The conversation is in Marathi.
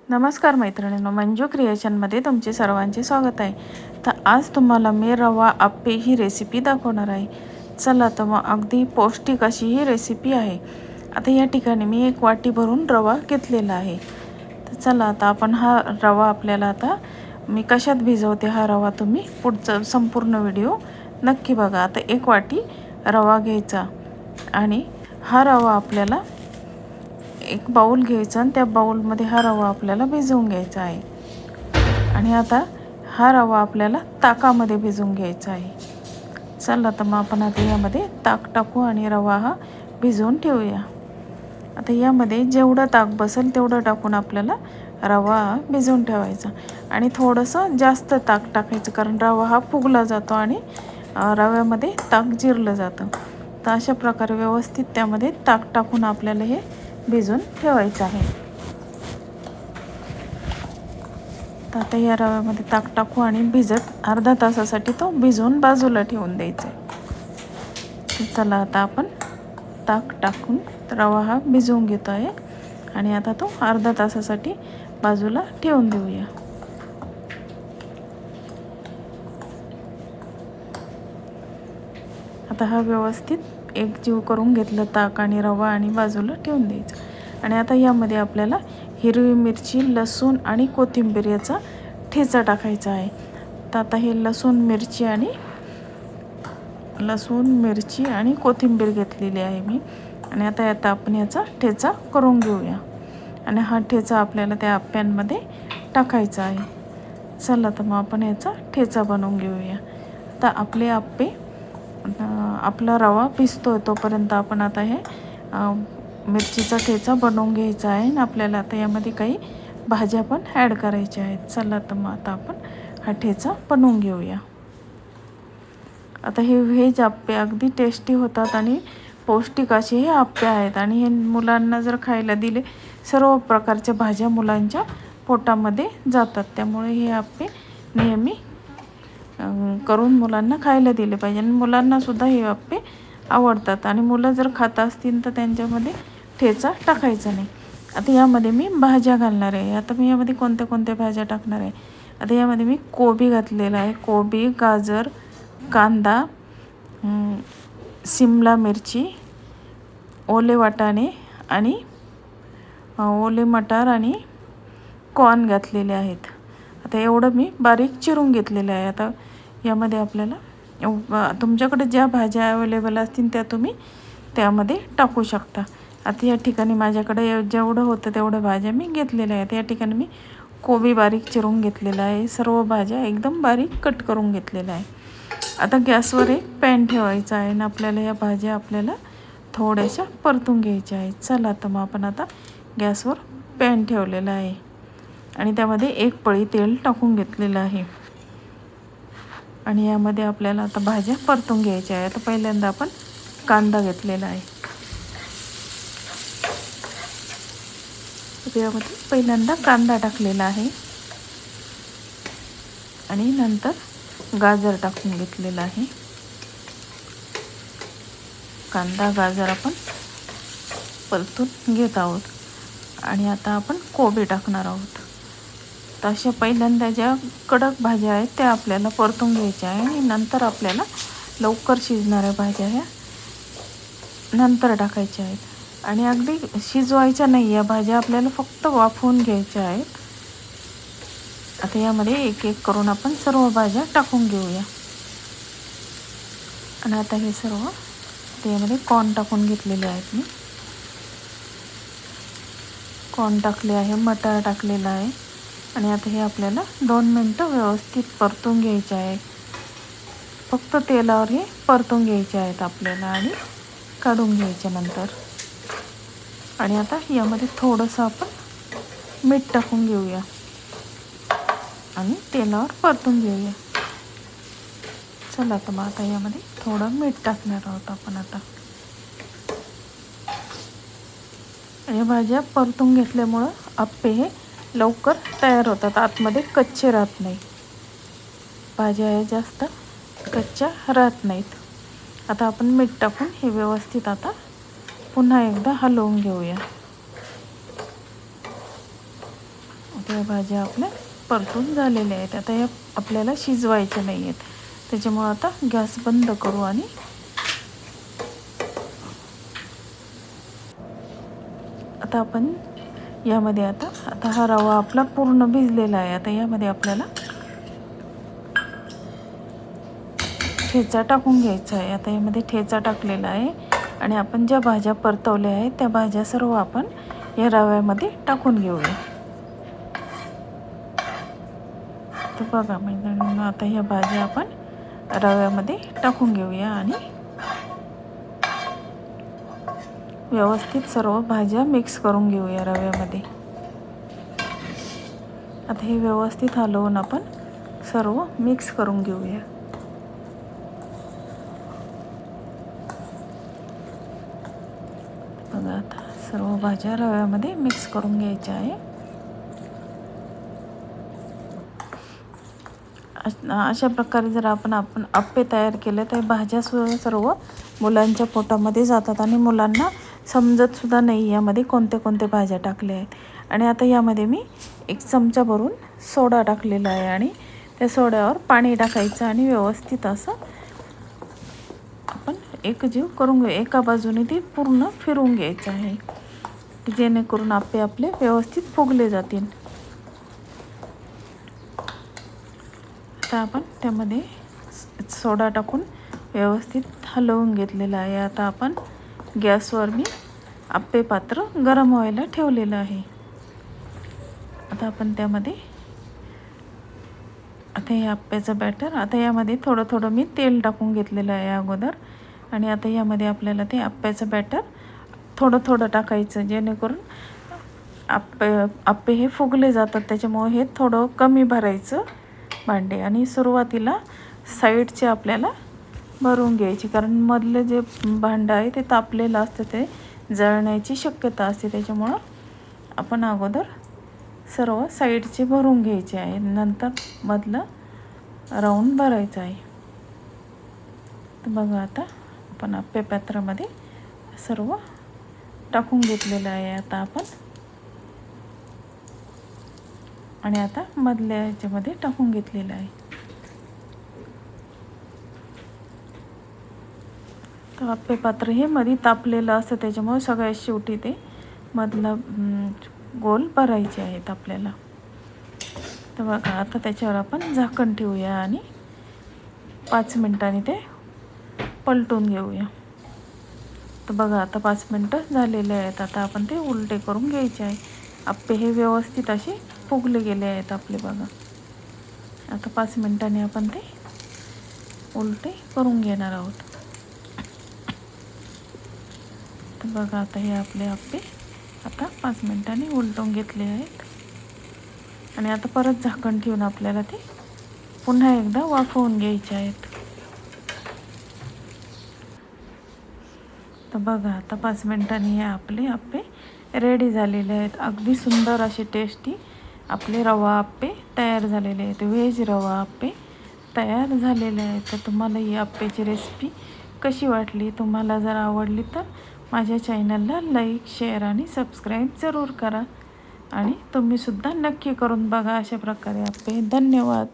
नमस्कार मैत्रिणींनो, मंजू क्रिएशनमध्ये तुमचे सर्वांचे स्वागत आहे. तर आज तुम्हाला मी रवा आप्पे ही रेसिपी दाखवणार आहे. चला तर मग अगदी पौष्टिक अशी ही रेसिपी आहे. आता या ठिकाणी मी 1 वाटी भरून रवा घेतलेला आहे. तर चला आता आपण हा रवा आपल्याला आता मी कशात भिजवते हा रवा तुम्ही पुढचा संपूर्ण व्हिडिओ नक्की बघा. आता 1 वाटी रवा घ्यायचा आणि हा रवा आपल्याला एक बाउल घ्यायचा आणि त्या बाउलमध्ये हा रवा आपल्याला भिजवून घ्यायचा आहे. आणि आता हा रवा आपल्याला ताकामध्ये भिजवून घ्यायचा आहे. चला तर मग आपण आता यामध्ये ताक टाकू आणि रवा हा भिजवून ठेवूया. आता यामध्ये जेवढं ताक बसेल तेवढं टाकून आपल्याला रवा भिजवून ठेवायचा आणि थोडंसं जास्त ताक टाकायचं, कारण रवा हा फुगला जातो आणि रव्यामध्ये ताक जिरलं जातं. तर अशा प्रकारे व्यवस्थित त्यामध्ये ताक टाकून आपल्याला हे भिजवून ठेवायचं आहे. तर आता या रव्यामध्ये ताक टाकू आणि भिजत अर्धा तासासाठी तो भिजवून बाजूला ठेवून द्यायचा आहे. चला आता आपण ताक टाकून रवा हा भिजवून घेतो आहे आणि आता तो अर्धा तासासाठी बाजूला ठेवून देऊया. आता हा व्यवस्थित एकजीव करून घेतलं ताक आणि रवा आणि बाजूला ठेवून द्यायचं. आणि आता यामध्ये आपल्याला हिरवी मिरची, लसूण आणि कोथिंबीर याचा ठेचा टाकायचा आहे. तर आता हे लसूण मिरची आणि कोथिंबीर घेतलेली आहे मी. आणि आता आपण याचा ठेचा करून घेऊया आणि हा ठेचा आपल्याला त्या आप्प्यांमध्ये टाकायचा आहे. चला तर मग आपण याचा ठेचा बनवून घेऊया. आता आपले आप्पे आपला रवा भिजतोय तोपर्यंत आपण आता हे मिरचीचा ठेचा बनवून घ्यायचा आहे आणि आपल्याला आता यामध्ये काही भाज्या पण ॲड करायच्या आहेत. चला तर मग आता आपण हा ठेचा बनवून घेऊया. आता हे व्हेज आप्पे अगदी टेस्टी होतात आणि पौष्टिक असे हे आप्पे आहेत आणि हे मुलांना जर खायला दिले, सर्व प्रकारच्या भाज्या मुलांच्या पोटामध्ये जातात. त्यामुळे हे आप्पे नेहमी करून मुलांना खायला दिले पाहिजे आणि मुलांनासुद्धा हे आप्पे आवडतात. आणि मुलं जर खात असतील तर त्यांच्यामध्ये ठेचा टाकायचा नाही. आता यामध्ये मी भाज्या घालणार आहे. आता मी यामध्ये कोणत्या कोणत्या भाज्या टाकणार आहे. आता यामध्ये मी कोबी घातलेला आहे. कोबी, गाजर, कांदा, शिमला मिरची, ओले वाटाणे आणि ओले मटार आणि कॉर्न घातलेले आहेत. आता एवढं मी बारीक चिरून घेतलेलं आहे. आता यामध्ये आपल्याला तुमच्याकडे ज्या भाज्या अवेलेबल असतील त्या तुम्ही त्यामध्ये टाकू शकता. आता या ठिकाणी माझ्याकडे जेवढं होतं तेवढ्या भाज्या मी घेतलेल्या आहेत. या ठिकाणी मी कोबी बारीक चिरून घेतलेला आहे. सर्व भाज्या एकदम बारीक कट करून घेतलेल्या आहे. आता गॅसवर एक पॅन ठेवायचा आहे आणि आपल्याला या भाज्या आपल्याला थोड्याशा परतून घ्यायच्या आहेत. चला तर मग आपण आता गॅसवर पॅन ठेवलेला आहे आणि त्यामध्ये 1 पळी तेल टाकून घेतलेलं आहे आणि यामध्ये आपल्याला आता भाज्या परतून घ्यायच्या आहे. आता पहिल्यांदा आपण कांदा घेतलेला आहे. यामध्ये पहिल्यांदा कांदा टाकलेला आहे आणि नंतर गाजर टाकून घेतलेला आहे. कांदा गाजर आपण परतून घेत आहोत आणि आता आपण कोबी टाकणार आहोत. तर अशा पहिल्यांदा ज्या कडक भाज्या आहेत त्या आपल्याला परतून घ्यायच्या आहे आणि नंतर आपल्याला लवकर शिजणाऱ्या भाज्या ह्या नंतर टाकायच्या आहेत. आणि अगदी शिजवायच्या नाही, या भाज्या आपल्याला फक्त वाफवून घ्यायच्या आहेत. आता यामध्ये एक एक करून आपण सर्व भाज्या टाकून घेऊया. आणि आता हे सर्व त्यामध्ये कॉर्न टाकून घेतलेले आहेत. मी कॉर्न टाकले आहे, मटार टाकलेला आहे आणि आता हे आपल्याला 2 मिनटं व्यवस्थित परतून घ्यायचे आहे. फक्त तेलावर हे परतून घ्यायचे आहेत आपल्याला आणि काढून घ्यायचे नंतर. आणि आता यामध्ये थोडंसं आपण मीठ टाकून घेऊया आणि तेलावर परतून घेऊया. चला तर मग आता यामध्ये थोडं मीठ टाकणार आहोत आपण. आता या भाज्या परतून घेतल्यामुळं आप्पे हे लवकर तयार होतात, आतमध्ये कच्चे राहत नाही. भाज्या हे जास्त कच्च्या राहत नाहीत. आता आपण मीठ टाकून हे व्यवस्थित आता पुन्हा एकदा हलवून घेऊया. आता या भाज्या आपल्या परतून झालेल्या आहेत. आता या आपल्याला शिजवायच्या नाही आहेत, त्याच्यामुळं आता गॅस बंद करू आणि आता आपण यामध्ये आता हा रवा आपला पूर्ण भिजलेला आहे. आता यामध्ये आपल्याला ठेचा टाकून घ्यायचा आहे. आता यामध्ये ठेचा टाकलेला आहे आणि आपण ज्या भाज्या परतवल्या आहेत त्या भाज्या सर्व आपण या रव्यामध्ये टाकून घेऊया. तर बघा म्हणजे आता ह्या भाज्या आपण रव्यामध्ये टाकून घेऊया आणि व्यवस्थित सर्व भाज्या मिक्स करून घेऊया रव्यामध्ये. आता हे व्यवस्थित हलवून आपण सर्व मिक्स करून घेऊया. बघा आता सर्व भाज्या रव्यामध्ये मिक्स करून घ्यायच्या आहे. अशा प्रकारे जर आपण आप्पे तयार केले तर भाज्या सर्व मुलांच्या पोटामध्ये जातात आणि मुलांना समजतसुद्धा नाही यामध्ये कोणत्या कोणत्या भाज्या टाकल्या आहेत. आणि आता यामध्ये मी 1 चमचा भरून सोडा टाकलेला आहे आणि त्या सोड्यावर पाणी टाकायचं आणि व्यवस्थित असं आपण एकजीव करून घेऊ. एका बाजूने ती पूर्ण फिरवून घ्यायचं आहे, जेणेकरून आप्पे आपले व्यवस्थित फुगले जातील. आता आपण त्यामध्ये सोडा टाकून व्यवस्थित हलवून घेतलेला आहे. आता आपण गॅसवर मी आप्पे पात्र गरम व्हायला ठेवलेलं आहे. आता आपण त्यामध्ये आता हे आप्प्याचं बॅटर, आता यामध्ये थोडं थोडं मी तेल टाकून घेतलेलं आहे अगोदर आणि आता यामध्ये आपल्याला ते आप्प्याचं बॅटर थोडं थोडं टाकायचं, जेणेकरून आप्पे हे फुगले जातात. त्याच्यामुळे हे थोडं कमी भरायचं भांडे आणि सुरुवातीला साईडचे आपल्याला भरून घ्यायची, कारण मधले जे भांडं आहे ते तापलेलं असतं, ते जळण्याची शक्यता असते. त्याच्यामुळं आपण अगोदर सर्व साईडचे भरून घ्यायचे आहे, नंतर मधलं राऊंड भरायचं आहे. तर बघा आता आपण आप्पे पात्रामध्ये सर्व टाकून घेतलेलं आहे. आता आपण आणि आता मधल्या ह्याच्यामध्ये टाकून घेतलेलं आहे. तर आप्पे पात्र हे मध्ये तापलेलं असतं, त्याच्यामुळे सगळ्यात शेवटी ते मधलं गोल भरायचे आहेत आपल्याला. तर बघा आता त्याच्यावर आपण झाकण ठेवूया आणि 5 मिनिटांनी ते पलटून घेऊया. तर बघा आता 5 मिनटं झालेले आहेत. आता आपण ते उलटे करून घ्यायचे आहे. आप्पे हे व्यवस्थित असे फुगले गेले आहेत आपले. बघा आता 5 मिनिटांनी आपण ते उलटे करून घेणार आहोत. तर बघा आता हे आपले आप्पे आता 5 मिनिटांनी उलटून घेतले आहेत आणि आता परत झाकण ठेवून आपल्याला ते पुन्हा एकदा वाफवून घ्यायचे आहेत. तर बघा आता 5 मिनिटांनी हे आपले आप्पे रेडी झालेले आहेत. अगदी सुंदर असे टेस्टी आपले रवा आप्पे तयार झालेले आहेत. व्हेज रवा आप्पे तयार झालेले आहेत. तर तुम्हाला ही आप्प्याची रेसिपी कशी वाटली? तुम्हाला जर आवडली तर माझ्या चॅनलला लाईक, शेअर आणि सबस्क्राईब जरूर करा आणि तुम्हीसुद्धा नक्की करून बघा अशा प्रकारे आप्पे. धन्यवाद.